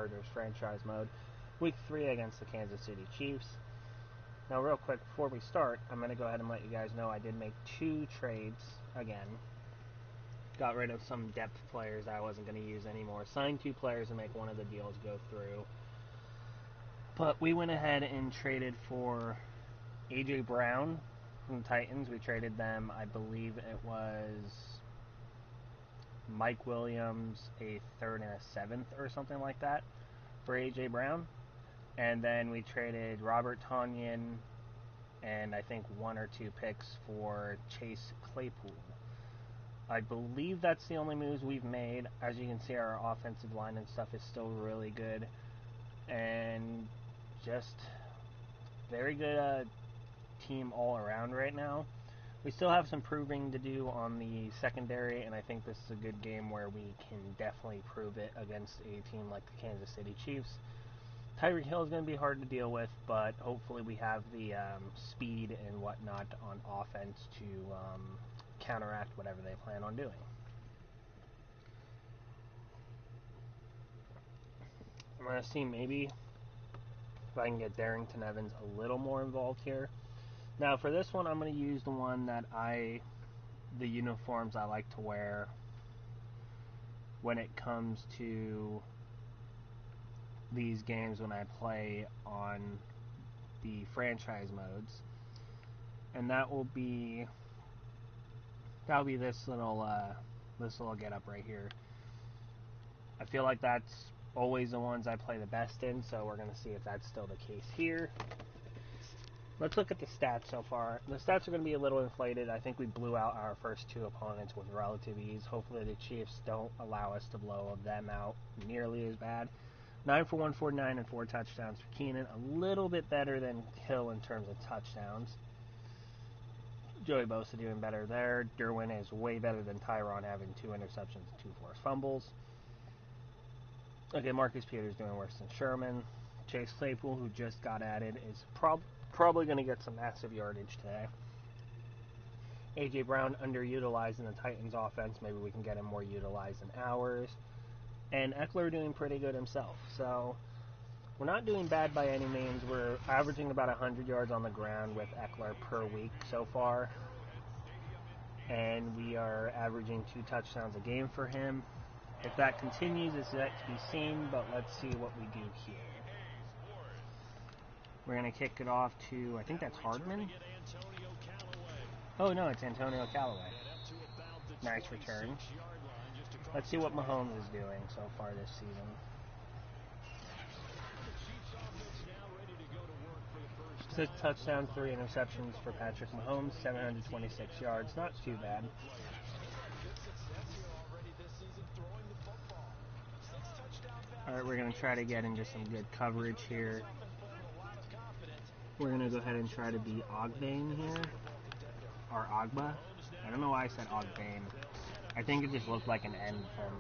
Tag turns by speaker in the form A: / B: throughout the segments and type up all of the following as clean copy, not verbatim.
A: Partners franchise mode. Week 3 against the Kansas City Chiefs. Now, real quick, before we start, I'm going to go ahead and let you guys know I did make 2 trades again. Got rid of some depth players I wasn't going to use anymore. Signed 2 players and make one of the deals go through. But we went ahead and traded for A.J. Brown from the Titans. We traded them, I believe it was Mike Williams, a 3rd and a 7th or something like that for A.J. Brown. And then we traded Robert Tonyan and I think 1 or 2 picks for Chase Claypool. I believe that's the only moves we've made. As you can see, our offensive line and stuff is still really good. And just very good team all around right now. We still have some proving to do on the secondary, and I think this is a good game where we can definitely prove it against a team like the Kansas City Chiefs. Tyreek Hill is going to be hard to deal with, but hopefully we have the speed and whatnot on offense to counteract whatever they plan on doing. I'm going to see maybe if I can get Darrington Evans a little more involved here. Now for this one, I'm going to use the one that the uniforms I like to wear when it comes to these games when I play on the franchise modes. And that'll be this little get up right here. I feel like that's always the ones I play the best in, so we're going to see if that's still the case here. Let's look at the stats so far. The stats are going to be a little inflated. I think we blew out our first 2 opponents with relative ease. Hopefully the Chiefs don't allow us to blow them out nearly as bad. 9 for 149 and 4 touchdowns for Keenan. A little bit better than Hill in terms of touchdowns. Joey Bosa doing better there. Derwin is way better than Tyron, having 2 interceptions and 2 forced fumbles. Okay, Marcus Peters doing worse than Sherman. Chase Claypool, who just got added, is probably going to get some massive yardage today. A.J. Brown underutilized in the Titans offense. Maybe we can get him more utilized in ours. And Eckler doing pretty good himself. So we're not doing bad by any means. We're averaging about 100 yards on the ground with Eckler per week so far. And we are averaging 2 touchdowns a game for him. If that continues, it's yet to be seen, but let's see what we do here. We're going to kick it off to, I think that's Hardman. Oh, no, it's Antonio Callaway. Nice return. Let's see what Mahomes is doing so far this season. 6 touchdowns, 3 interceptions for Patrick Mahomes, 726 yards. Not too bad. Alright, we're going to try to get into some good coverage here. We're going to go ahead and try to beat Ogbane here. Or Ogba. I don't know why I said Ogbane. I think it just looked like an N from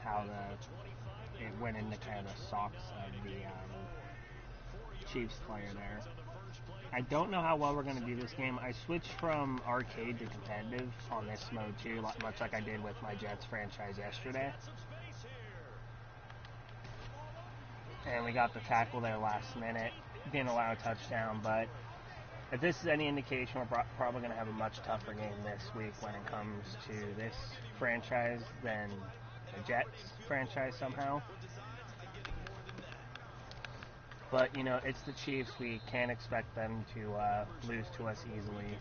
A: how it went into kind of the socks of the Chiefs player there. I don't know how well we're going to do this game. I switched from arcade to competitive on this mode too, much like I did with my Jets franchise yesterday. And we got the tackle there last minute. Didn't allow a touchdown, but if this is any indication, we're probably going to have a much tougher game this week when it comes to this franchise than the Jets franchise somehow. But, you know, it's the Chiefs. We can't expect them to lose to us easily.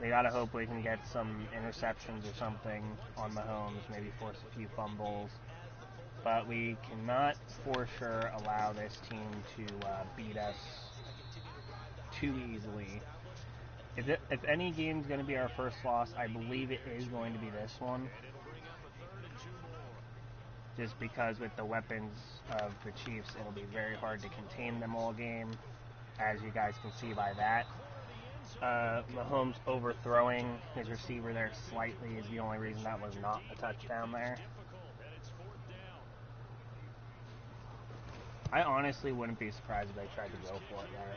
A: They got to hope we can get some interceptions or something on Mahomes, maybe force a few fumbles. But we cannot for sure allow this team to beat us too easily. If any game's going to be our first loss, I believe it is going to be this one. Just because with the weapons of the Chiefs, it'll be very hard to contain them all game, as you guys can see by that. Mahomes overthrowing his receiver there slightly is the only reason that was not a touchdown there. I honestly wouldn't be surprised if they tried to go for it there.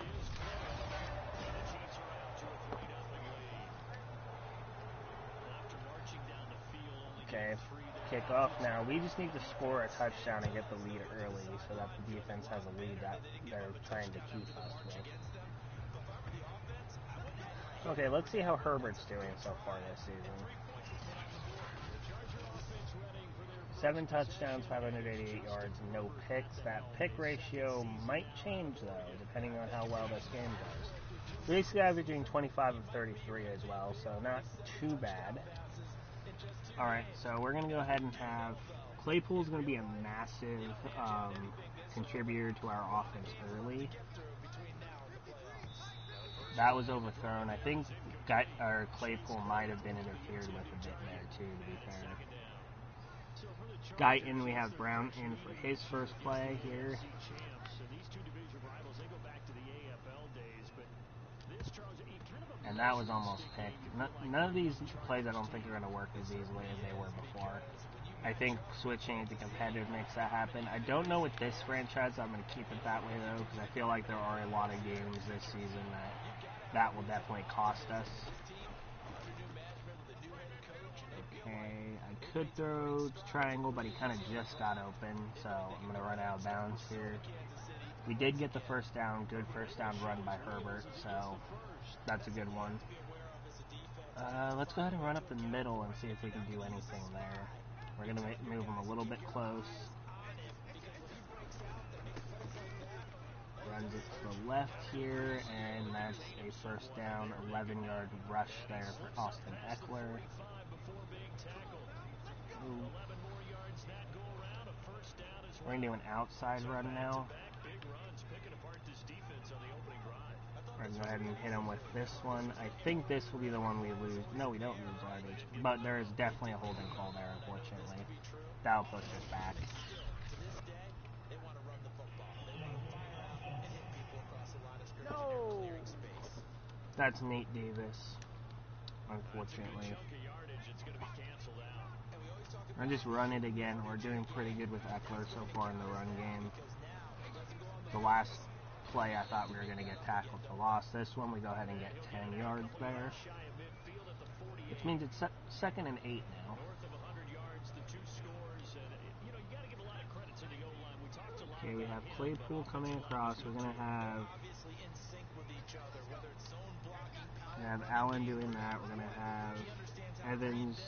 A: Okay, kickoff now. We just need to score a touchdown and get the lead early so that the defense has a lead that they're trying to keep us with. Okay, let's see how Herbert's doing so far this season. 7 touchdowns, 588 yards, no picks. That pick ratio might change, though, depending on how well this game goes. Basically averaging 25 of 33 as well, so not too bad. Alright, so we're going to go ahead and have... Claypool's going to be a massive contributor to our offense early. That was overthrown. I think Claypool might have been interfered with a bit there, too, to be fair. Guyton, we have Brown in for his first play here. And that was almost picked. None of these plays I don't think are going to work as easily as they were before. I think switching into competitive makes that happen. I don't know with this franchise. I'm going to keep it that way, though, because I feel like there are a lot of games this season that will definitely cost us. Okay, I could throw to triangle, but he kind of just got open, so I'm going to run out of bounds here. We did get the first down, good first down run by Herbert, so that's a good one. Let's go ahead and run up the middle and see if we can do anything there. We're going to move him a little bit close. Runs it to the left here, and that's a first down, 11-yard rush there for Austin Eckler. Ooh. We're going to do an outside run now. We're going to go ahead and hit him with this one. I think this will be the one we lose. No, we don't lose yardage, but there is definitely a holding call there, unfortunately. That'll push us back. No! That's Nate Davis, unfortunately. I just run it again. We're doing pretty good with Eckler so far in the run game. The last play, I thought we were going to get tackled to loss. This one, we go ahead and get 10 yards there. Which means it's second and 8 now. Okay, we have Claypool coming across. We're going to have Allen doing that. We're going to have Evans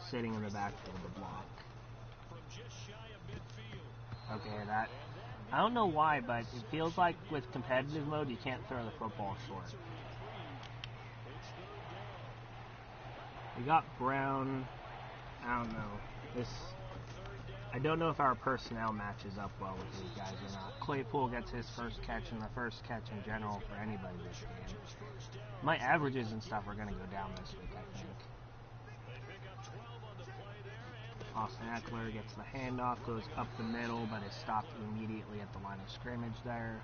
A: sitting in the backfield to block. Okay, that... I don't know why, but it feels like with competitive mode, you can't throw the football short. We got Brown. I don't know. I don't know if our personnel matches up well with these guys or not. Claypool gets his first catch and the first catch in general for anybody this game. My averages and stuff are going to go down this week, I think. Austin Eckler gets the handoff, goes up the middle, but is stopped immediately at the line of scrimmage there.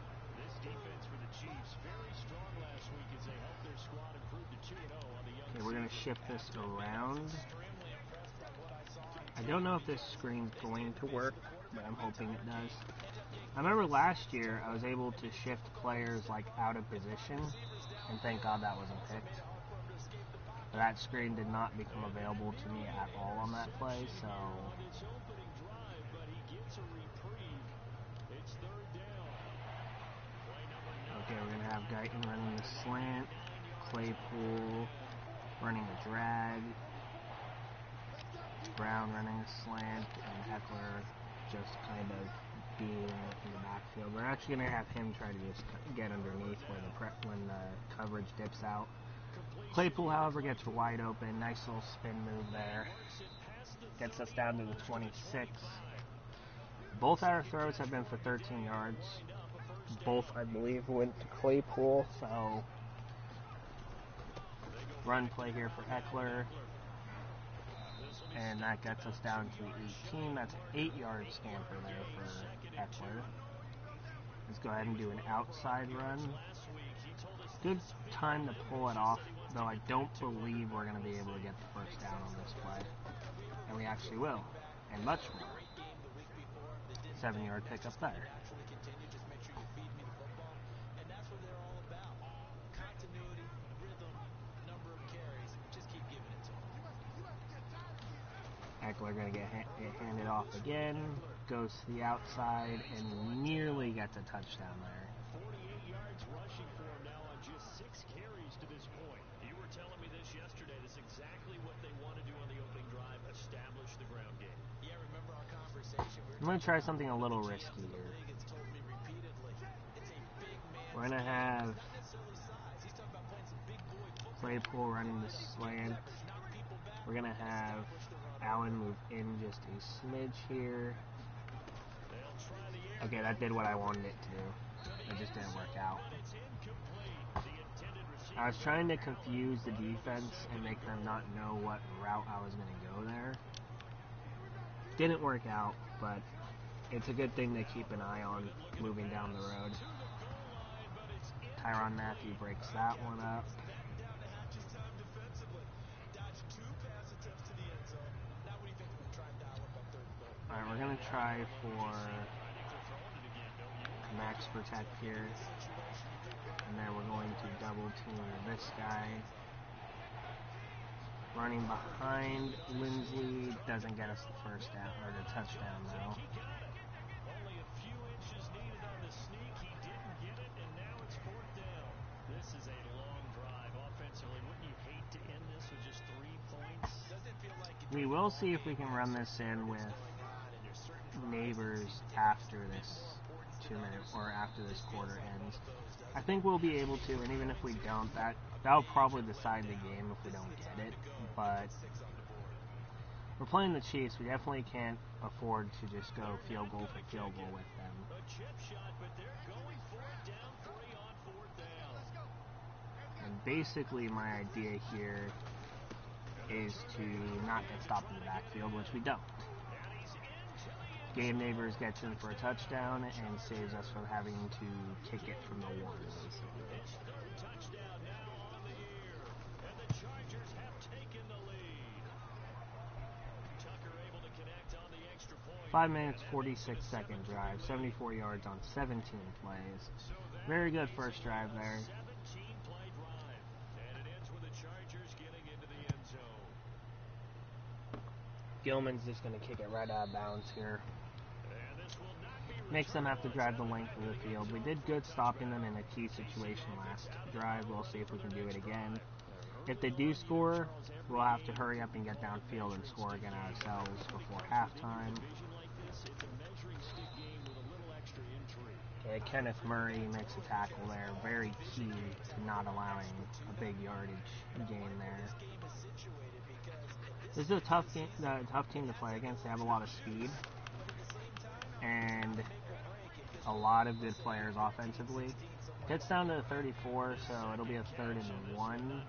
A: Okay, we're going to shift this around. I don't know if this screen's going to work, but I'm hoping it does. I remember last year I was able to shift players like out of position, and thank God that wasn't picked. But that screen did not become available to me at all on that play, so... Okay, we're going to have Guyton running the slant, Claypool running a drag, Brown running a slant, and Eckler just kind of being in the backfield. We're actually going to have him try to just get underneath when the coverage dips out. Claypool, however, gets wide open. Nice little spin move there. Gets us down to the 26. Both our throws have been for 13 yards. Both, I believe, went to Claypool, so... Run play here for Eckler. And that gets us down to 18. That's an 8-yard scamper there for Eckler. Let's go ahead and do an outside run. Good time to pull it off, though I don't believe we're going to be able to get the first down on this play. And we actually will. And much more. 7-yard pickup there. Eckler Eckler going to get handed off again. Goes to the outside and nearly gets a touchdown there.
B: 48 yards rushing for him now on just 6 carries to this point. You were telling me this yesterday. That's exactly what they want to do on the opening drive, establish the ground game. Yeah, remember our conversation.
A: I'm going to try something a little risky here. We're going to have Claypool running the slant. We're going to have Allen move in just a smidge here. Okay, that did what I wanted it to do. It just didn't work out. I was trying to confuse the defense and make them not know what route I was going to go there. Didn't work out, but it's a good thing to keep an eye on moving down the road. Tyrann Mathieu breaks that one up. Alright, we're going to try for max protect here. And then we're going to double team this guy. Running behind Lindsley doesn't get us the first down or the touchdown though.
B: Only a few inches needed on the sneak. He didn't get it, and now it's 4th down. This is a long drive offensively. Wouldn't you hate to end this with just 3 points?
A: We will see if we can run this in with Neighbors after this 2-minute or after this quarter ends. I think we'll be able to, and even if we don't, that'll probably decide the game if we don't get it. But we're playing the Chiefs. We definitely can't afford to just go field goal for field goal with them.
B: A chip shot, but they're going for it down 3 on 4th down.
A: And basically my idea here is to not get stopped in the backfield, which we don't. Gabe Neighbors gets in for a touchdown and saves us from having to kick it from the 1, basically.
B: His 3rd touchdown now on the year, and the Chargers have taken the lead. Tucker able to connect on the extra point.
A: 5 minutes, 46-second drive, 74 yards on 17 plays. Very good first drive there.
B: 17-play drive, and it ends with the Chargers getting into the end zone.
A: Gilman's just going to kick it right out of bounds here. Makes them have to drive the length of the field. We did good stopping them in a key situation last drive. We'll see if we can do it again. If they do score, we'll have to hurry up and get downfield and score again ourselves before halftime. Okay, Kenneth Murray makes a tackle there. Very key to not allowing a big yardage gain there. This is a tough team to play against. They have a lot of speed and a lot of good players offensively. Gets down to 34, so it'll be a 3rd and 1.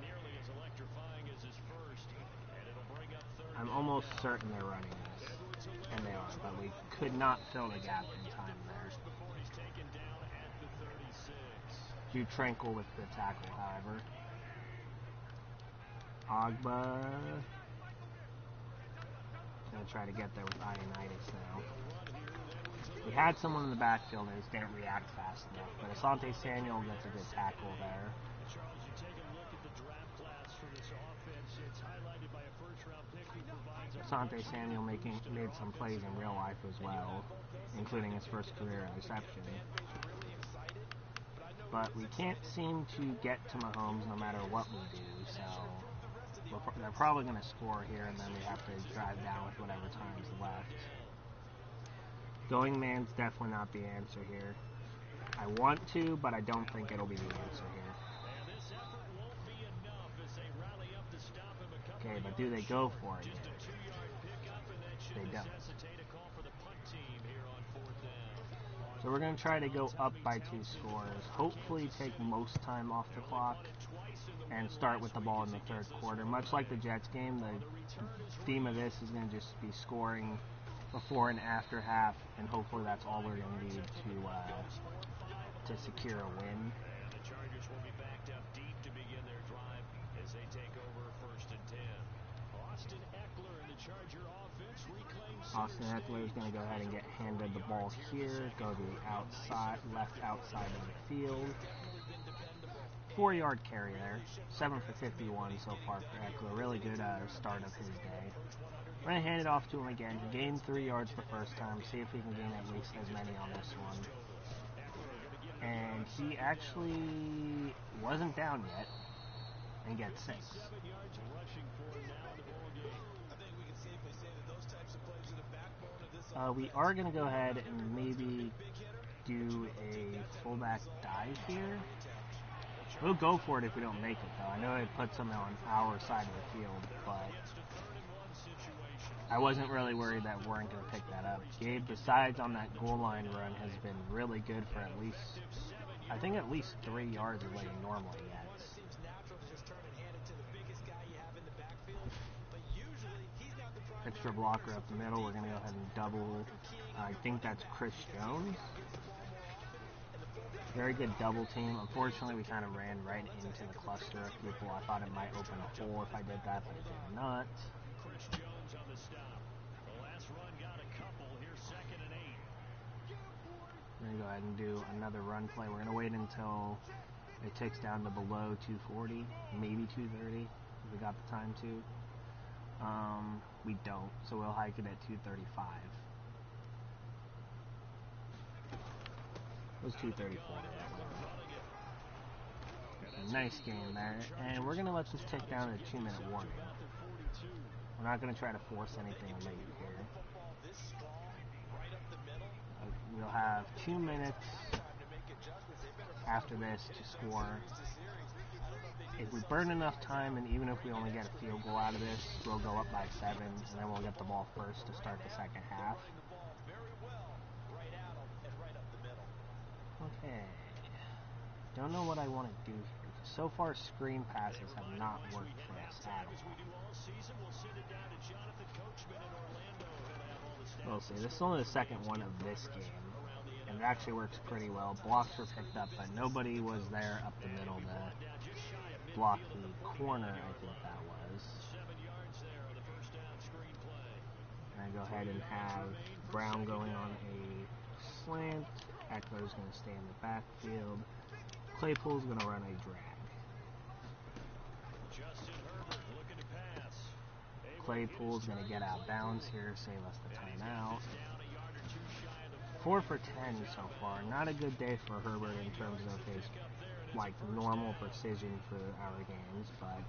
A: I'm almost certain they're running this, and they are, but we could not fill the gap in time there. Drew Tranquil with the tackle, however. Ogba gonna try to get there with Ioannidis now. We had someone in the backfield and just didn't react fast enough, but Asante Samuel gets a good tackle there.
B: Charles, you take a look at the draft class for this offense. It's highlighted by a first-round pick who provides
A: Asante Samuel made some plays in real life as well, including his first career interception. But we can't seem to get to Mahomes no matter what we do, so they're probably going to score here, and then we have to drive down with whatever time's left. Going man's definitely not the answer here. I want to, but I don't think it'll be the answer here. Okay, but do they go for it here? They don't. So we're going to try to go up by 2 scores. Hopefully take most time off the clock and start with the ball in the 3rd quarter. Much like the Jets game, the theme of this is going to just be scoring before and after half, and hopefully that's all we're going to need to secure a win.
B: And the Chargers will be backed up deep to begin their drive as they take over 1st and 10. Austin Eckler and the Charger offense reclaims.
A: Austin Eckler is going to go ahead and get handed the ball here, go to the outside, left outside of the field. 4-yard carry there. 7 for 51 so far for Eckler. Really good start of his day. I'm going to hand it off to him again. He gained 3 yards the first time. See if he can gain at least as many on this one. And he actually wasn't down yet and gets 6. We are going to go ahead and maybe do a fullback dive here. We'll go for it if we don't make it, though. I know it puts them on our side of the field, but I wasn't really worried that we weren't going to pick that up. Gabe, besides on that goal line run, has been really good for at least, I think at least 3 yards of what he normally gets. Extra blocker up the middle. We're going to go ahead and double. I think that's Chris Jones. Very good double team. Unfortunately, we kind of ran right into the cluster of people. I thought it might open a hole if I did that, but it did not.
B: Chris Jones on the stop. The last run got a couple. Here's 2nd and 8.
A: We're going to go ahead and do another run play. We're going to wait until it ticks down to below 240, maybe 230, if we got the time to. We don't, so we'll hike it at 235. It was 234. Nice game there. And we're going to let this tick down to a 2-minute warning. We're not going to try to force anything late here. We'll have 2 minutes after this to score. If we burn enough time, and even if we only get a field goal out of this, we'll go up by 7, and then we'll get the ball first to start the second half. Okay. Don't know what I want to do here. So far, screen passes have not worked for us at all. We'll see. This is only the second one of this game, and it actually works pretty well. Blocks were picked up, but nobody was there up the middle to block the corner, I think that was. And I go ahead and have Brown going on a slant. Eckler's going to stay in the backfield. Claypool's going to run a drag. Claypool's going to get out of bounds here, save us the timeout. 4 for 10 so far. Not a good day for Herbert in terms of his normal precision for our games, but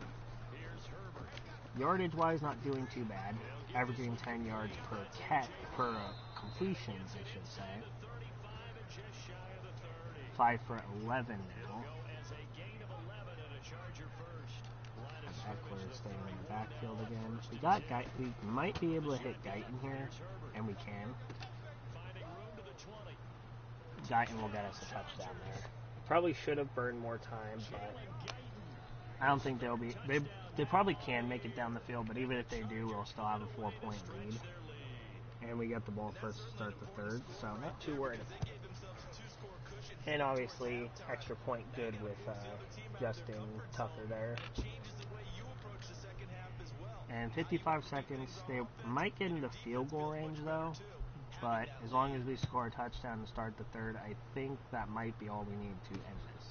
A: yardage-wise, not doing too bad. Averaging 10 yards per completion, I should say. 5 for 11 now. Eckler staying in the backfield again. We got we might be able to hit Guyton here, and we can. Guyton will get us a touchdown there. Probably should have burned more time, but I don't think they'll be. They probably can make it down the field, but even if they do, we'll still have a 4-point lead. And we got the ball first to start the third, so not too worried about it. And obviously, extra point good with Justin Tucker there. And 55 seconds. They might get into field goal range, though. But as long as we score a touchdown and start the third, I think that might be all we need to end this.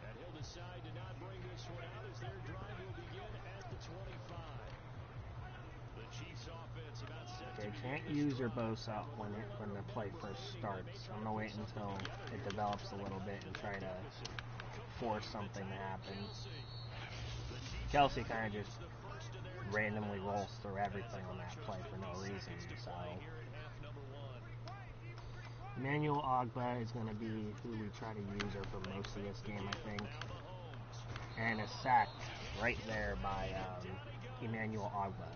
B: And he'll decide to not bring this one out as their drive will begin at the 25. The Chiefs offense about set.
A: Okay, can't use your Bosa when the play first starts. I'm going to wait until it develops a little bit and try to force something to happen. Kelsey kind of just randomly rolls through everything on that play for no reason, so Emmanuel Ogbah is going to be who we try to use her for most of this game, I think. And a sack right there by Emmanuel Ogbah.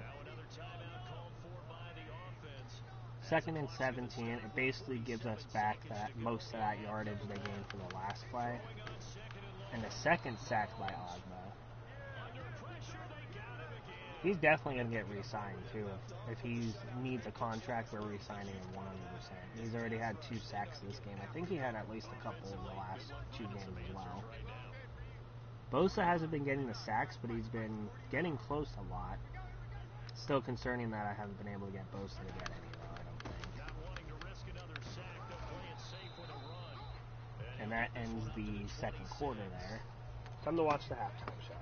A: 2nd and 17. It basically gives us back most of that yardage they gained for the last play. And the second sack by Ogbah. He's definitely going to get re-signed, too. If he needs a contract, we're re-signing him 100%. He's already had 2 sacks this game. I think he had at least a couple in the last 2 games as well. Bosa hasn't been getting the sacks, but he's been getting close a lot. Still concerning that I haven't been able to get Bosa to get any, though, I don't think. And that ends the second quarter there. Time to watch the halftime show.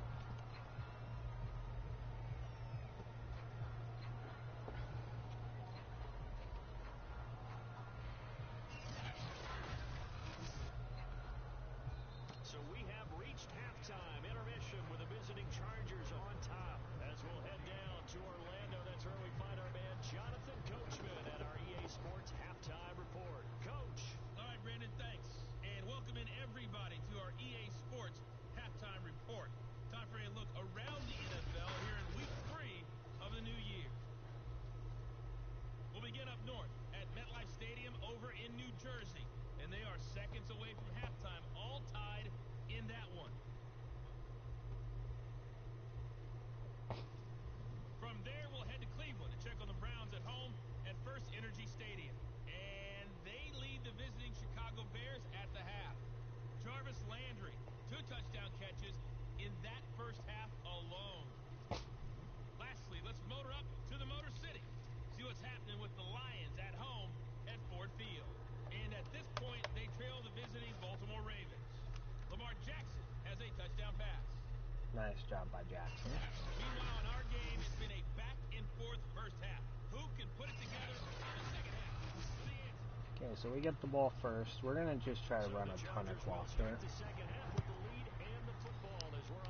A: Okay, so we get the ball first. We're going to just try to run a ton of clock here.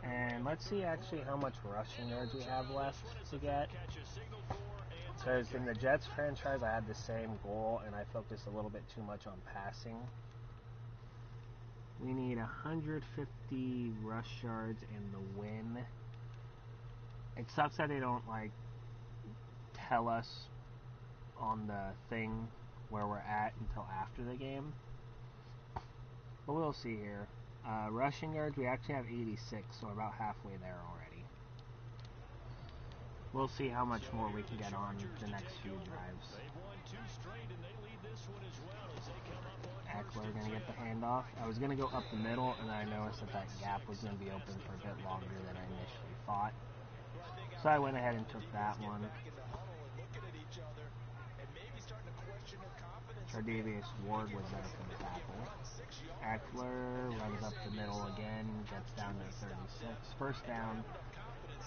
A: And let's see actually how much rushing yards we have left to get. Because in the Jets franchise, I had the same goal, and I focused a little bit too much on passing. We need 150 rush yards in the win. It sucks that they don't, like, tell us on the thing where we're at until after the game. But we'll see here. Rushing yards, we actually have 86, so we're about halfway there already. We'll see how much more we can get on the next few drives. Eckler gonna get the handoff. I was gonna go up the middle, and then I noticed that gap was gonna be open for a bit longer than I initially thought. So I went ahead and took that one. Tre'Davious Ward was there for the tackle. Eckler runs up the middle again, gets down to 36. First down,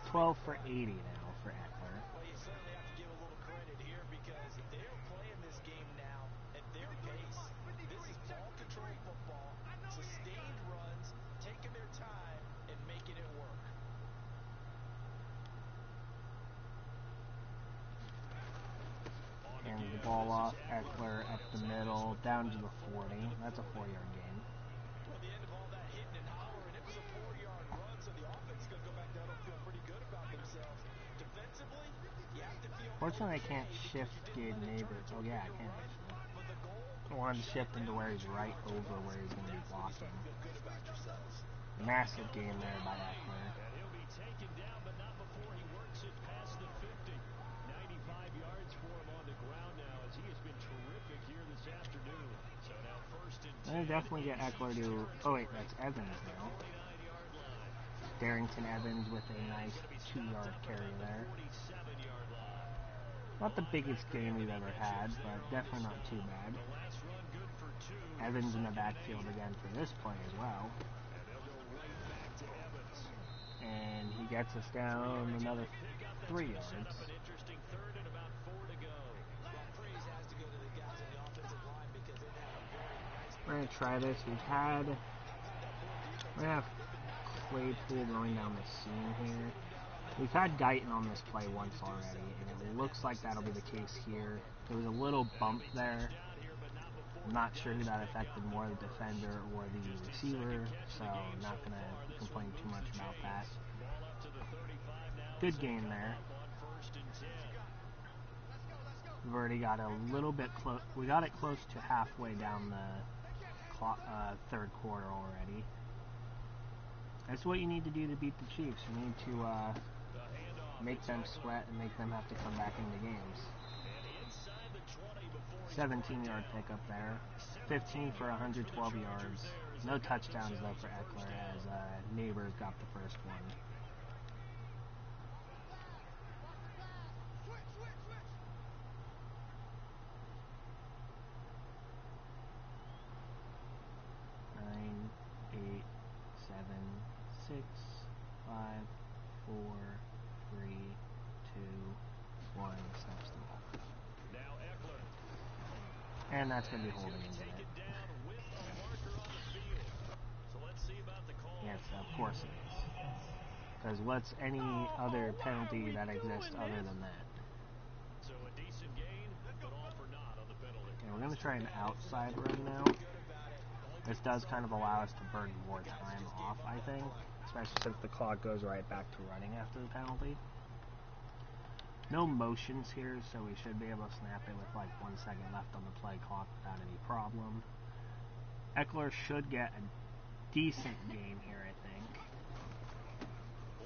A: 12 for 80 now for Eckler.
B: Well, you certainly have to give a little credit here because they're playing this game now at their pace. This is ball control football, sustained runs, taking their time and making it work.
A: And the ball off, Eckler up the middle, down to the 40. That's a 4-yard gain.
B: Well, the end of all that hitting and hollering, it was a 4-yard run, so the offense is going to go back down and feel pretty good about themselves. Defensively, you have to feel...
A: Fortunately, I can't shift Gabe Neighbors. Oh, yeah, I can actually. I wanted to shift into where he's right over where he's going to be blocking. Massive game there by Eckler.
B: And he'll be taken down, but not before he works it past the 50. 95 yards for him on the ground now, as he has been terrific here this afternoon. So now first and 10.
A: I'm going to definitely get Eckler to... Oh, wait, that's Evans now. Darrington Evans with a nice 2-yard carry there. Not the biggest game we've ever had, but definitely not too bad. Evans in the backfield again for this play as well. And he gets us down another 3 yards. We're going to try this. We're going to have Claypool going down the seam here. We've had Guyton on this play once already, and it looks like that'll be the case here. There was a little bump there. I'm not sure who that affected more, the defender or the receiver, so I'm not going to complain too much about that. Good gain there. We've already got a little bit close. We got it close to halfway down the third quarter already. That's what you need to do to beat the Chiefs. You need to make them sweat and make them have to come back into games. 17-yard pickup there. 15 for 112 yards. No touchdowns, though, for Eckler, as Neighbors got the first one. Nine, 8, 7, 6, 5, 4, 3, 2, 1. Snaps the ball. And that's going to be holding into it. Yes, of course it is. Because what's any other penalty that exists other than that?
B: So a decent gain, but all for naught on the penalty.
A: Okay, we're going to try an outside run now. This does kind of allow us to burn more time off, I think. Especially since the clock goes right back to running after the penalty. No motions here, so we should be able to snap it with like 1 second left on the play clock without any problem. Eckler should get a decent gain here, I think.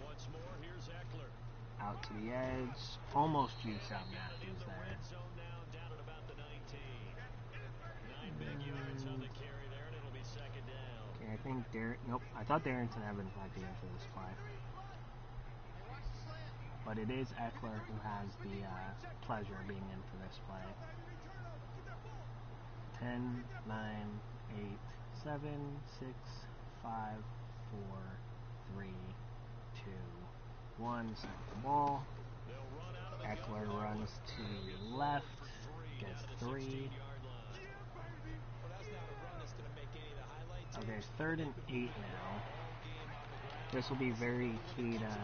B: Once more, here's Eckler.
A: Out to the edge. Almost juice out Matthews there.
B: Red zone now, down at about the 19. 9 big yards on the carry there, and it'll be second down.
A: Okay, I think nope, I thought Darrington Evans might be in for this play. But it is Eckler who has the pleasure of being in for this play. 10, 9, 8, 7, 6, 5, 4, 3, 2, 1. Snap the ball. Eckler runs to the left, gets 3. Okay, 3rd and 8 now. This will be very key to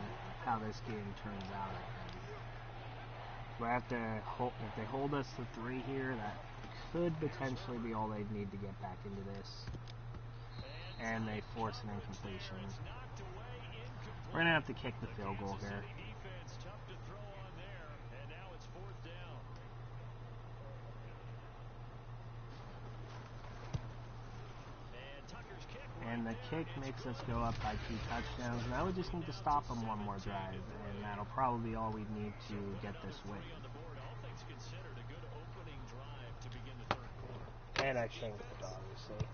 A: how this game turns out, I think. We have to hold, if they hold us to 3 here, that could potentially be all they'd need to get back into this. And they force an incompletion. We're going to have to kick the field goal here. And the kick makes us go up by 2 touchdowns. Now we just need to stop them one more drive, and that'll probably be all we need to get this win. And I changed it, obviously.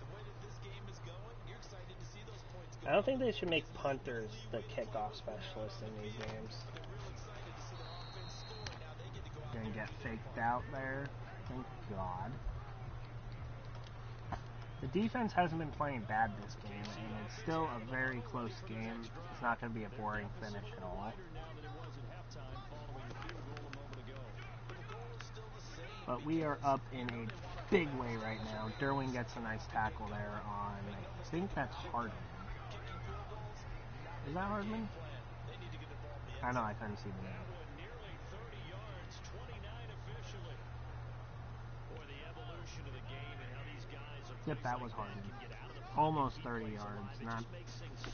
A: I don't think they should make punters the kickoff specialists in these games. Gonna get faked out there. Thank God. The defense hasn't been playing bad this game, and it's still a very close game. It's not going to be a boring finish at all. But we are up in a big way right now. Derwin gets a nice tackle there on, I think that's Hardman. Is that Hardman? I know, I couldn't see the name. Yep, that was Hardman. Almost 30 yards. Not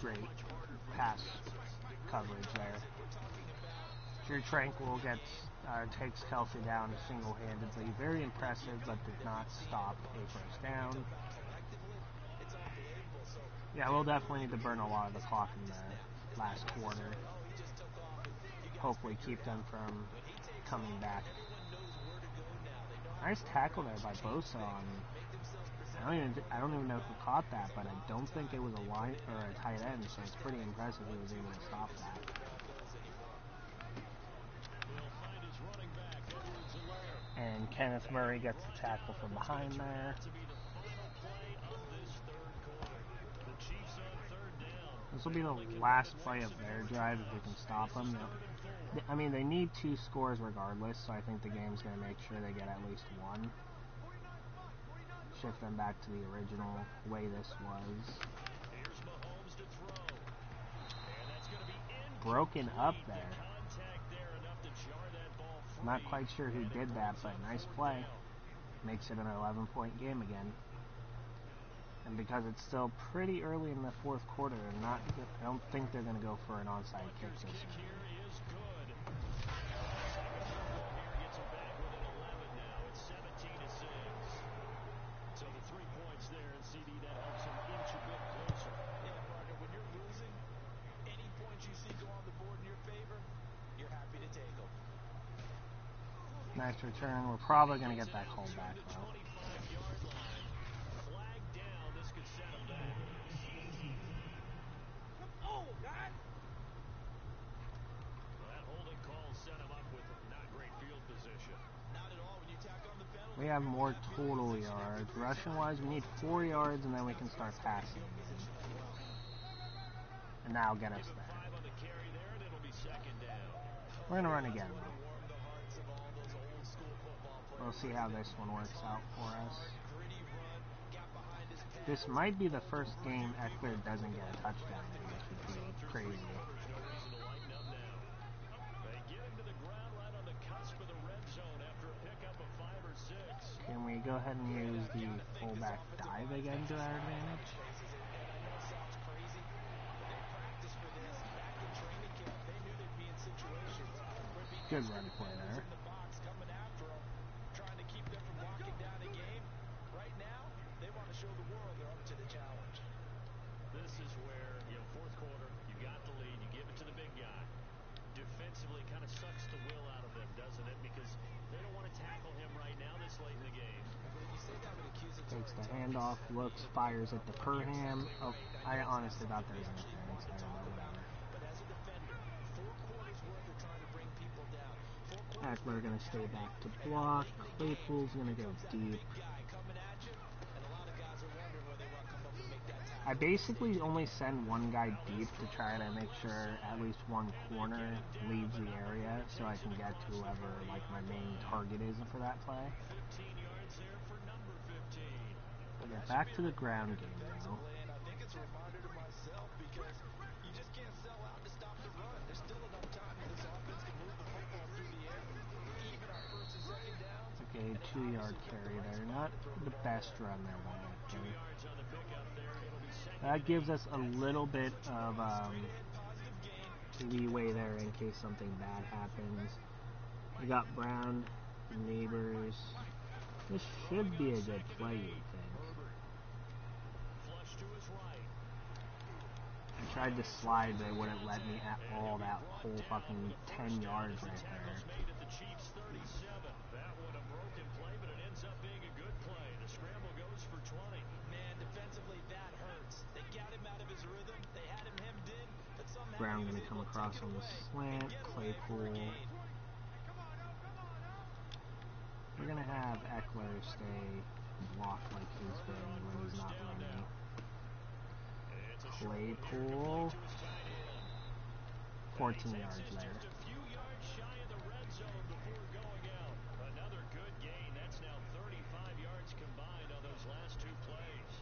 A: great pass coverage there. Drew Tranquil takes Kelsey down single-handedly. Very impressive, but did not stop a first down. Yeah, we'll definitely need to burn a lot of the clock in the last quarter. Hopefully keep them from coming back. Nice tackle there by Bosa on... I don't even know who caught that, but I don't think it was a line or a tight end, so it's pretty impressive he was able to stop that. And Kenneth Murray gets the tackle from behind there. This will be the last play of their drive if we can stop them. I mean, they need 2 scores regardless, so I think the game's going to make sure they get at least 1. Shift them back to the original way this was. Broken up there. Not quite sure who did that, but nice play. Makes it an 11-point game again. And because it's still pretty early in the 4th quarter, I don't think they're going to go for an onside kick this year. Nice return. We're probably going to get that call back, though. We have more total yards. Rushing-wise, we need 4 yards, and then we can start passing again. And that'll get us there. We're going to run again, though. We'll see how this one works out for us. This might be the first game Eckler doesn't get a touchdown, which would be crazy. Can we go ahead and use the fullback dive again to our advantage? Good run play there.
B: This is where, 4th quarter, you got the lead, you give it to the big guy. Defensively, kind of sucks the will out of them, doesn't it? Because they don't want to tackle him right now this late in the game.
A: Takes the handoff, looks, fires at the Perham. Oh, I honestly thought there was interference there, but whatever. Eckler going to stay back to block. Claypool's going to go deep. I basically only send one guy deep to try to make sure at least one corner leaves the area so I can get to whoever like my main target is for that play. We'll get back to the ground game now. 2-yard carry there. Not the best run there by Eckler. That gives us a little bit of leeway there in case something bad happens. We got Brown, Neighbors. This should be a good play, you think. I tried to slide, but it wouldn't let me at all. That whole fucking 10 yards right there.
B: That one a broken play, but it ends up being a good play. The scramble goes for 20.
C: Man, defensively that hurts. They got him out of his rhythm. They had him hemmed in, but somehow
A: Brown gonna come across on the slant. Claypool. We're gonna have Eckler stay blocked like he's been when he's not running. Claypool. 14 yards there.
B: Another good gain. That's now 35 yards combined on those last two plays.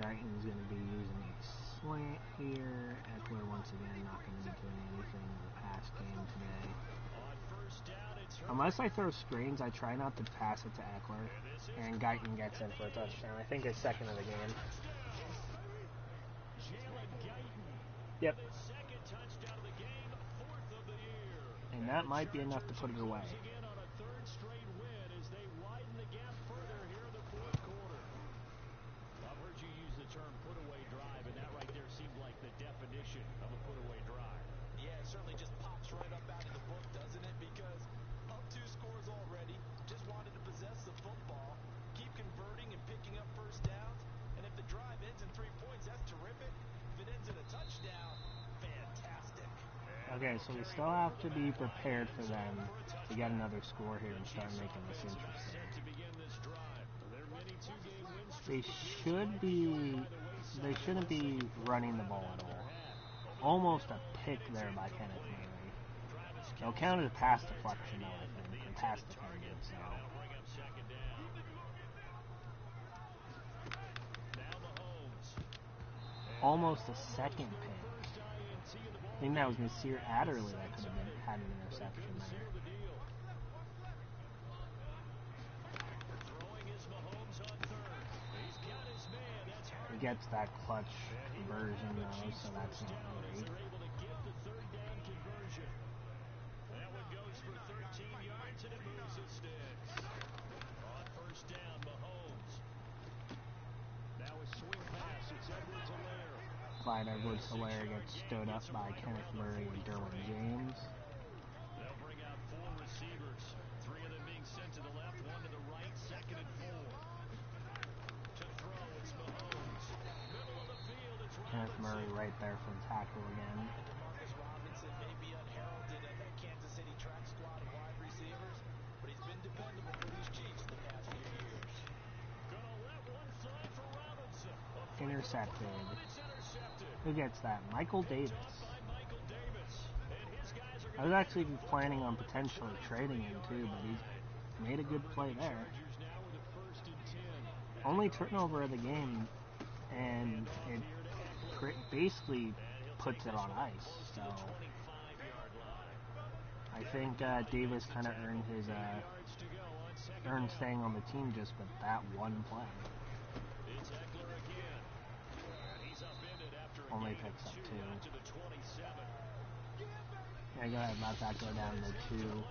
A: Guyton's going to be using a slant here. Eckler once again not going to be doing anything in the pass game today.
B: On first down, it's
A: Unless I throw screens, I try not to pass it to Eckler, and Guyton gets in for a touchdown. I think his second of the game. Yep.
B: second touchdown of the game, fourth of the year.
A: And that might be enough to put it away.
B: Again on a third straight win as they widen the gap further here in the fourth quarter. I've heard you use the term put-away drive, and that right there seemed like the definition of a put-away drive.
C: Yeah, it certainly just pops right up out of the book, doesn't it? Because up 2 scores already, just wanted to possess the football, keep converting and picking up first downs, and if the drive ends in 3 points, that's terrific. If it ends in a touchdown, fantastic.
A: Okay, so we still have to be prepared for them to get another score here and start making this interesting. They shouldn't be running the ball at all. Almost a pick there by Kenneth Murray. They'll count as a pass deflection though, I think, and pass defended, so. Almost a second pick. I think that was Nasir Adderley that could have had an interception there. He gets that clutch conversion though, so that's not great.
B: That one goes for 13 yards and it moves its sticks. On first down, Mahomes. Now a swing pass. It's Edwards-Helaire.
A: Clyde Edwards-Helaire gets stood up by Kenneth Murray and Derwin James.
B: They'll bring out 4 receivers. 3 of them being sent to the left, 1 to the right, 2nd and 4. To throw, it's Mahomes. Middle of the field, it's Robinson.
A: Kenneth Murray right there for the tackle again.
C: Marcus Robinson may be unheralded at that Kansas City track squad of wide receivers, but he's been dependable for these Chiefs the past few years.
B: Gonna let one fly for Robinson.
A: Intercepted. Who gets that? Michael Davis. I was actually planning on potentially trading him too, but he made a good play there. Only turnover of the game, and it basically puts it on ice. So I think Davis kind of earned staying on the team just with that one play. Only picks up 2. Yeah, go ahead, let that go down to 2.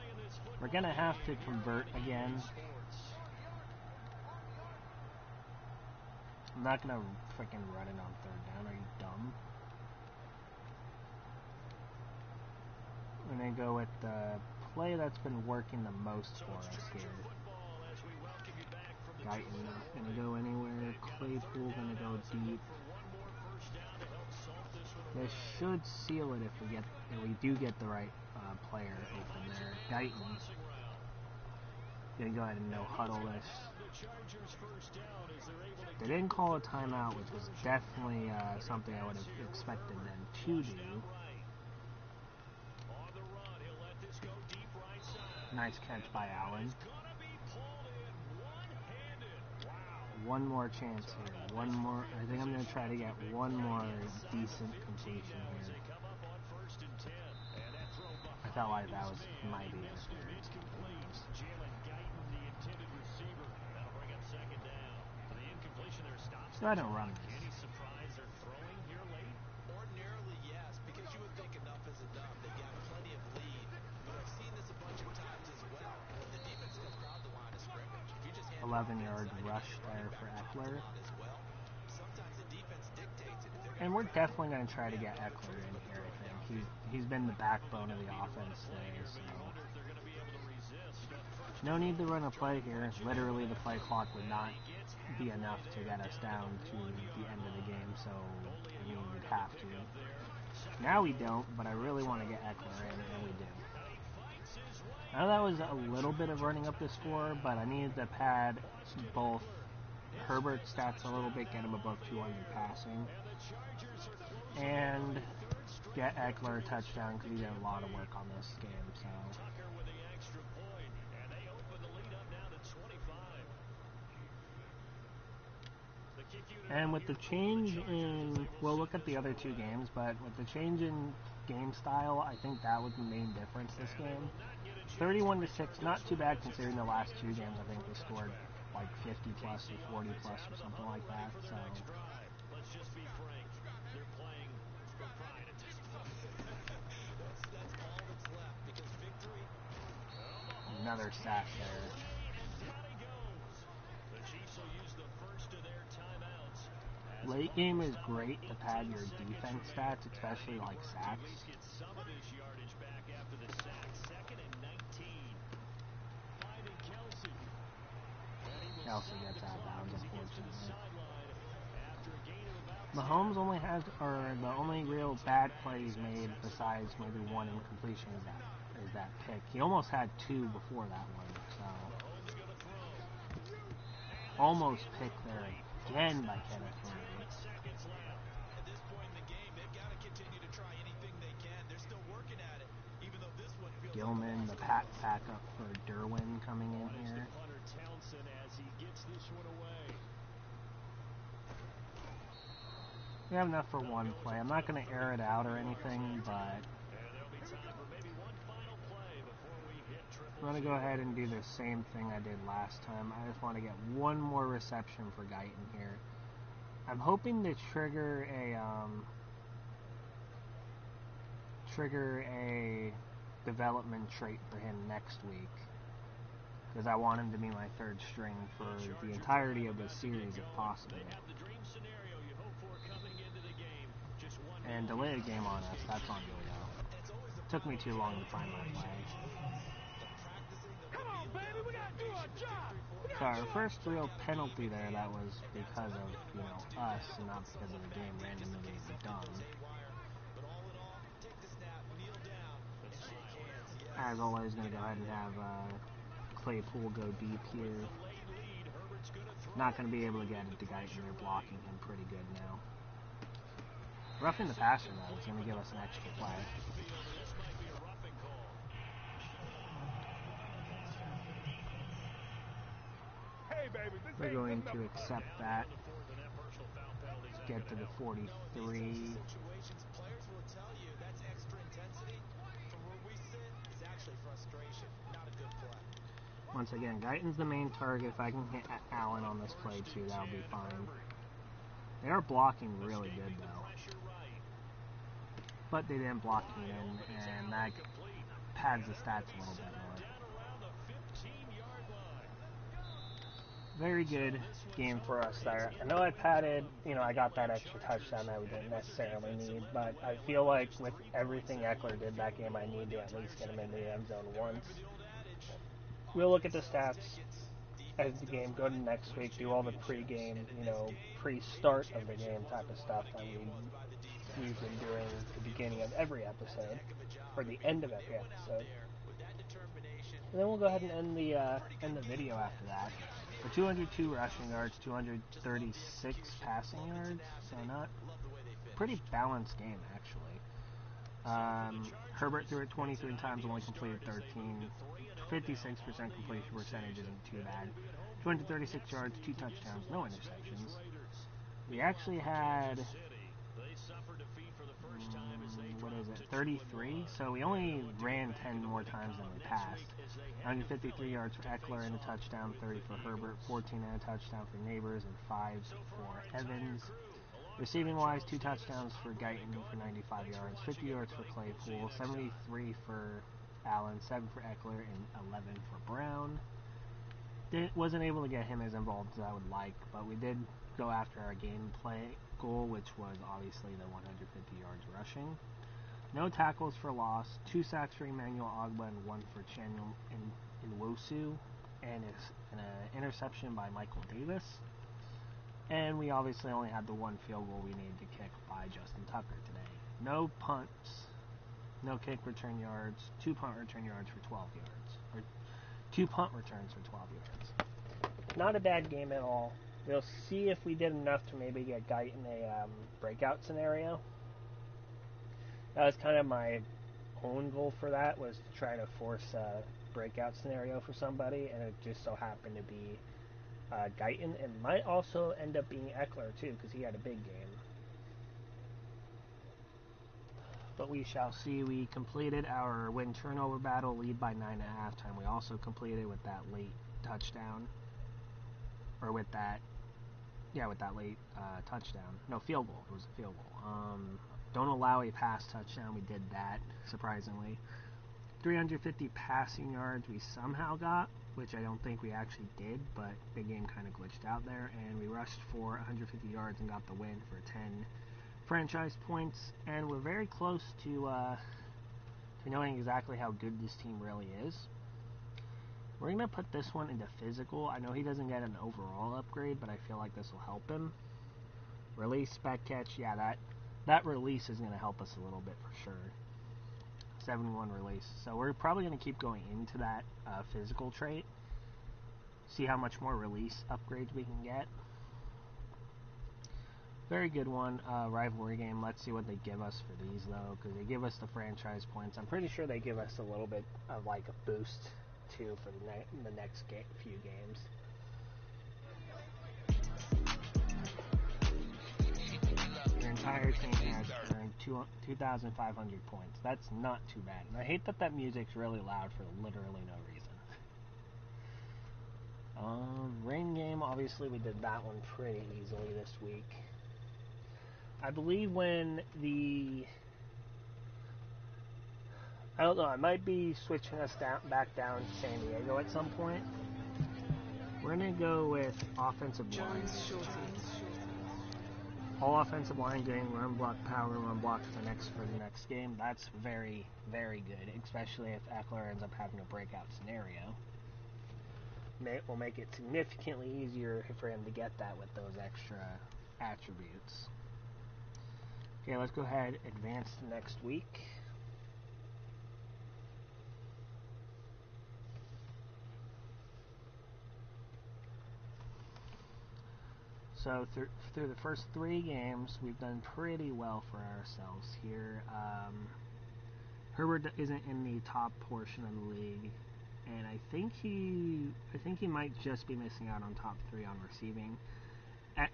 A: We're going to have to convert again. I'm not going to freaking run it on 3rd down. Are you dumb? We're going to go with the play that's been working the most for us here. Guyton not going to go anywhere. Claypool going to go deep. This should seal it if we do get the right player open there. Guyton gonna go ahead and no huddle this. They didn't call a timeout, which was definitely something I would have expected them to do. Nice catch by Allen. One more chance here. One more. I think I'm going to try to get one more decent completion here. I felt like that was might be interference. So I don't run this.
B: Any surprise or throwing here late?
C: Ordinarily, yes, because you would think enough is enough. They've got plenty of lead. But I've seen this a bunch of times as well. When the defense comes around the line of scrimmage, if you just hand
A: 11-yard rush there for Eckler.
C: as well, sometimes the defense dictates it.
A: And we're definitely going to try to get Eckler in here, I think. He's been the backbone of the offense today, so... No need to run a play here. Literally, the play clock would not be enough to get us down to the end of the game, so I mean, we'd have to. Now we don't, but I really want to get Eckler in, and we do. I know that was a little bit of running up the score, but I needed to pad both Herbert's stats a little bit, get him above 200 passing, and get Eckler a touchdown because he did a lot of work on this game, so... And with the change in, we'll look at the other two games, but with the change in game style, I think that was the main difference this game. 31-6, not too bad considering the last two games. I think they scored like 50 plus or 40 plus or something like that. So
B: let's just be frank, they're playing for pride at this point.
C: That's all that's left because victory.
A: Another sack there.
B: The Chiefs will use the first of their timeouts.
A: Late game is great to pad your defense stats, especially like sacks.
B: Get some of this yardage back after the sack. 2nd and 19. Finding Kelsey.
A: Kelsey gets out of bounds, unfortunately. Mahomes only has, or the only real bad play he's made besides maybe one incompletion is that pick. He almost had two before that one, so almost picked there again by Kenneth Murray.
C: At this point in the game, they've got to continue to try anything they can. They're still working at it, even though this one feels
A: Gilman, the pat back up for Derwin coming in here.
B: As he gets this one away.
A: We have enough for one play. I'm not going to air it out or anything, but I'm going to go ahead and do the same thing I did last time. I just want to get one more reception for Guyton here. I'm hoping to trigger a development trait for him next week, because I want him to be my third string for the entirety of this series if possible. And delay a game on us, that's on me though. Took me too long to find my play.
B: Come on, baby, we gotta do our job.
A: So our first real penalty there, that was because of, us and not because of the game randomly being done. As always, going to go ahead and have Claypool go deep here. Not going to be able to get it to Guyton. They're blocking him pretty good now. Roughing the passer, though, is going to give us an extra play. We're going to accept that. Get to the 43.
C: Players will tell you that's extra intensity. From where we sit, it's actually frustration, not a good play.
A: Once again, Guyton's the main target. If I can hit Allen on this play too, that'll be fine. They are blocking really good though. But they didn't block me in, and that pads the stats a little bit more. Very good game for us there. I know I padded, I got that extra touchdown that we didn't necessarily need, but I feel like with everything Eckler did that game, I need to at least get him in the end zone once. We'll look at the stats as the game go to next week, do all the pre-game, pre-start of the game type of stuff that we've been doing at the beginning of every episode, or the end of every episode. And then we'll go ahead and end the video after that. For 202 rushing yards, 236 passing yards, so not pretty balanced game actually. Herbert threw it 23 times, only completed 13. 56% completion percentage isn't too bad. 236 yards, 2 touchdowns, no interceptions. We actually had, what was it, 33, so we only ran 10 more times than we passed. 153 yards for Eckler and a touchdown, 30 for Herbert, 14 and a touchdown for Neighbors, and 5 for Evans. Receiving-wise, 2 touchdowns for Guyton for 95 yards, 50 yards for Claypool, 73 for Allen, 7 for Eckler, and 11 for Brown. Wasn't able to get him as involved as I would like, but we did go after our gameplay goal, which was obviously the 150 yards rushing. No tackles for loss, 2 sacks for Emmanuel Ogbah and 1 for Channel Nwosu, and an interception by Michael Davis. And we obviously only had the 1 field goal we needed to kick by Justin Tucker today. No punts, no kick return yards, 2 punt return yards for 12 yards. Or 2 punt returns for 12 yards. Not a bad game at all. We'll see if we did enough to maybe get Guyton a breakout scenario. That was kind of my own goal for that, was to try to force a breakout scenario for somebody, and it just so happened to be Guyton, and might also end up being Eckler too, because he had a big game. But we shall see. We completed our win turnover battle, lead by 9 at halftime. We also completed with that late touchdown, or with that late touchdown. No, field goal. It was a field goal. Don't allow a pass touchdown. We did that, surprisingly. 350 passing yards we somehow got, which I don't think we actually did, but the game kind of glitched out there, and we rushed for 150 yards and got the win for 10 franchise points, and we're very close to knowing exactly how good this team really is. We're going to put this one into physical. I know he doesn't get an overall upgrade, but I feel like this will help him. Release, spec catch, yeah, that release is going to help us a little bit for sure. 71 release. So we're probably going to keep going into that physical trait. See how much more release upgrades we can get. Very good one. Rivalry game. Let's see what they give us for these, though, because they give us the franchise points. I'm pretty sure they give us a little bit of like a boost too for the next few games. Your entire team has earned 2,500 points. That's not too bad. And I hate that music's really loud for literally no reason. Rain game, obviously we did that one pretty easily this week. I believe I don't know, I might be switching us back down to San Diego at some point. We're going to go with offensive line. All offensive line getting run block, power run block for the next game. That's very, very good, especially if Eckler ends up having a breakout scenario. It will make it significantly easier for him to get that with those extra attributes. Okay, let's go ahead and advance to next week. So through the first 3 games, we've done pretty well for ourselves here. Herbert isn't in the top portion of the league, and I think he might just be missing out on top 3 on receiving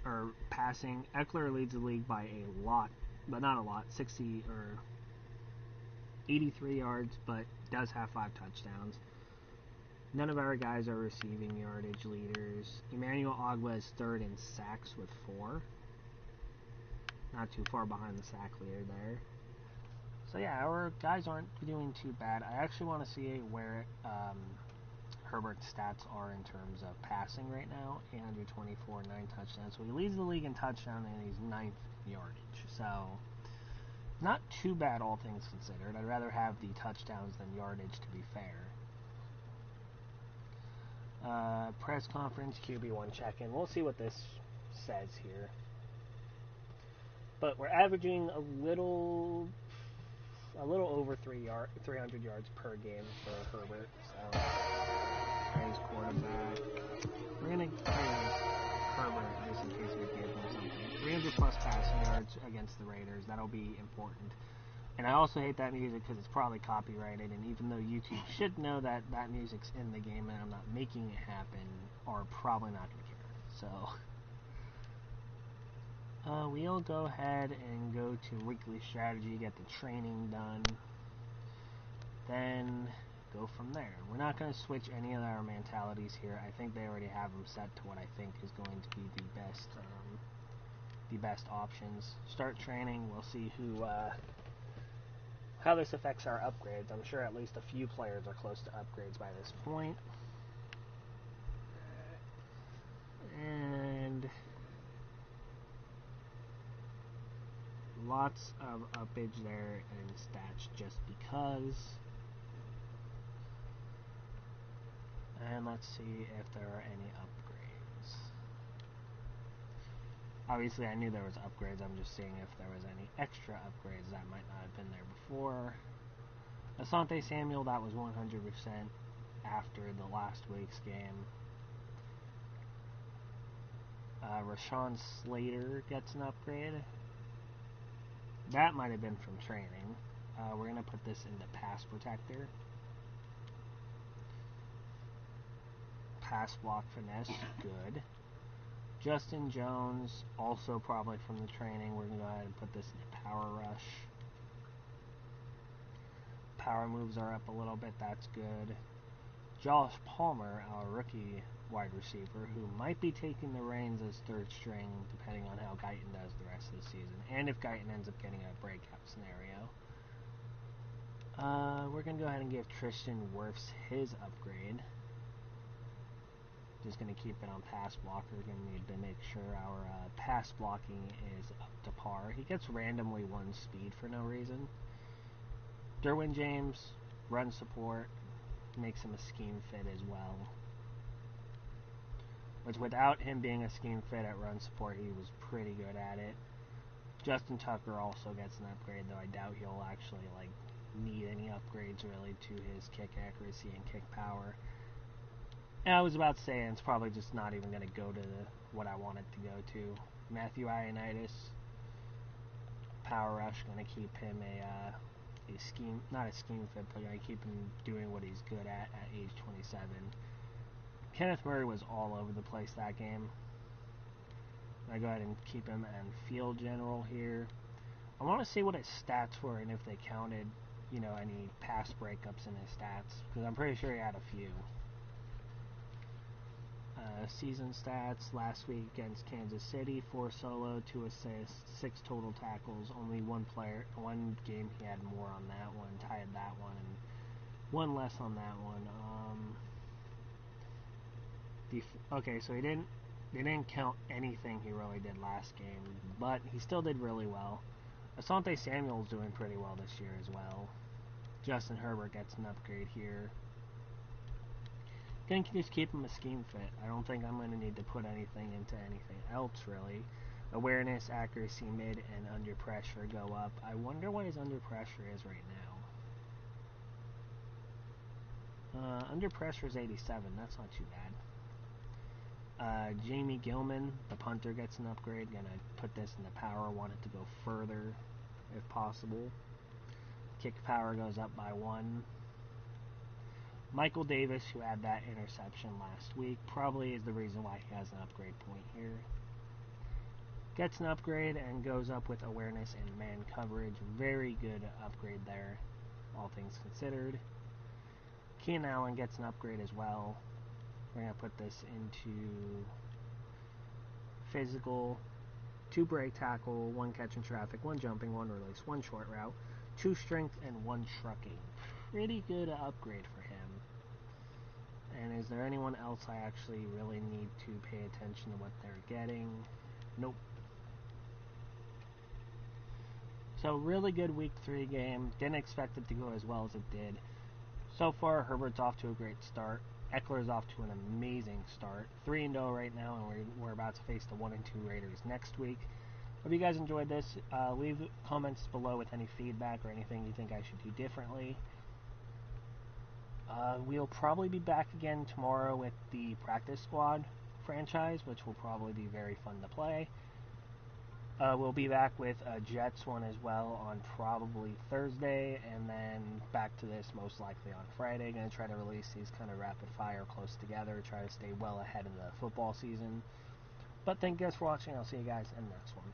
A: or passing. Eckler leads the league by a lot, but not a lot, 60 or 83 yards, but does have 5 touchdowns. None of our guys are receiving yardage leaders. Emmanuel Ogbah is 3rd in sacks with 4. Not too far behind the sack leader there. So yeah, our guys aren't doing too bad. I actually want to see where Herbert's stats are in terms of passing right now. 824, 9 touchdowns. So he leads the league in touchdown and he's 9th yardage. So not too bad, all things considered. I'd rather have the touchdowns than yardage, to be fair. Press conference, QB1 check-in. We'll see what this says here. But we're averaging a little over 300 yards per game for Herbert. So, praise quarterback. We're going to praise Herbert just in case we give him something. 300 plus passing yards against the Raiders. That'll be important. And I also hate that music because it's probably copyrighted, and even though YouTube should know that that music's in the game and I'm not making it happen, are probably not going to care. So, We'll go ahead and go to weekly strategy, get the training done, then go from there. We're not going to switch any of our mentalities here. I think they already have them set to what I think is going to be the best options. Start training. We'll see how this affects our upgrades. I'm sure at least a few players are close to upgrades by this point. And lots of uppage there in stats just because. And let's see if there are any upgrades. Obviously I knew there was upgrades, I'm just seeing if there was any extra upgrades that might not have been there before. Asante Samuel, that was 100% after the last week's game. Rashawn Slater gets an upgrade. That might have been from training. We're going to put this into pass protector. Pass block finesse, good. Justin Jones, also probably from the training. We're going to go ahead and put this into power rush. Power moves are up a little bit, that's good. Josh Palmer, our rookie wide receiver, who might be taking the reins as third string, depending on how Guyton does the rest of the season, and if Guyton ends up getting a breakout scenario. We're going to go ahead and give Tristan Wirfs his upgrade. Just going to keep it on pass blocker. Going to need to make sure our pass blocking is up to par. He gets randomly 1 speed for no reason. Derwin James, run support, makes him a scheme fit as well. Which without him being a scheme fit at run support, he was pretty good at it. Justin Tucker also gets an upgrade, though I doubt he'll actually need any upgrades really to his kick accuracy and kick power. And I was about to say, and it's probably just not even going to go to what I want it to go to. Matthew Ioannidis, power rush, going to keep him a scheme, not a scheme fit, but going to keep him doing what he's good at age 27. Kenneth Murray was all over the place that game. I go ahead and keep him and field general here. I want to see what his stats were and if they counted, any pass breakups in his stats, because I'm pretty sure he had a few. Season stats last week against Kansas City: 4 solo, 2 assists, 6 total tackles. Only one game he had more on that one, tied that one, and 1 less on that one. Okay, so they didn't count anything he really did last game, but he still did really well. Asante Samuel's doing pretty well this year as well. Justin Herbert gets an upgrade here. Gonna just keep him a scheme fit. I don't think I'm gonna need to put anything into anything else really. Awareness, accuracy, mid, and under pressure go up. I wonder what his under pressure is right now. Under pressure is 87. That's not too bad. Jamie Gilman, the punter, gets an upgrade. Gonna put this in the power. Want it to go further if possible. Kick power goes up by 1. Michael Davis, who had that interception last week, probably is the reason why he has an upgrade point here. Gets an upgrade and goes up with awareness and man coverage. Very good upgrade there, all things considered. Keenan Allen gets an upgrade as well. We're going to put this into physical, 2 break tackle, 1 catch in traffic, 1 jumping, 1 release, 1 short route, 2 strength, and 1 trucking. Pretty good upgrade for him. And is there anyone else I actually really need to pay attention to what they're getting? Nope. So really good week 3 game. Didn't expect it to go as well as it did. So far, Herbert's off to a great start. Eckler's off to an amazing start. 3-0 right now, and we're about to face the 1-2 Raiders next week. Hope you guys enjoyed this. Leave comments below with any feedback or anything you think I should do differently. We'll probably be back again tomorrow with the practice squad franchise, which will probably be very fun to play. We'll be back with a Jets one as well on probably Thursday, and then back to this most likely on Friday. Going to try to release these kind of rapid fire close together, try to stay well ahead of the football season. But thank you guys for watching. I'll see you guys in the next one.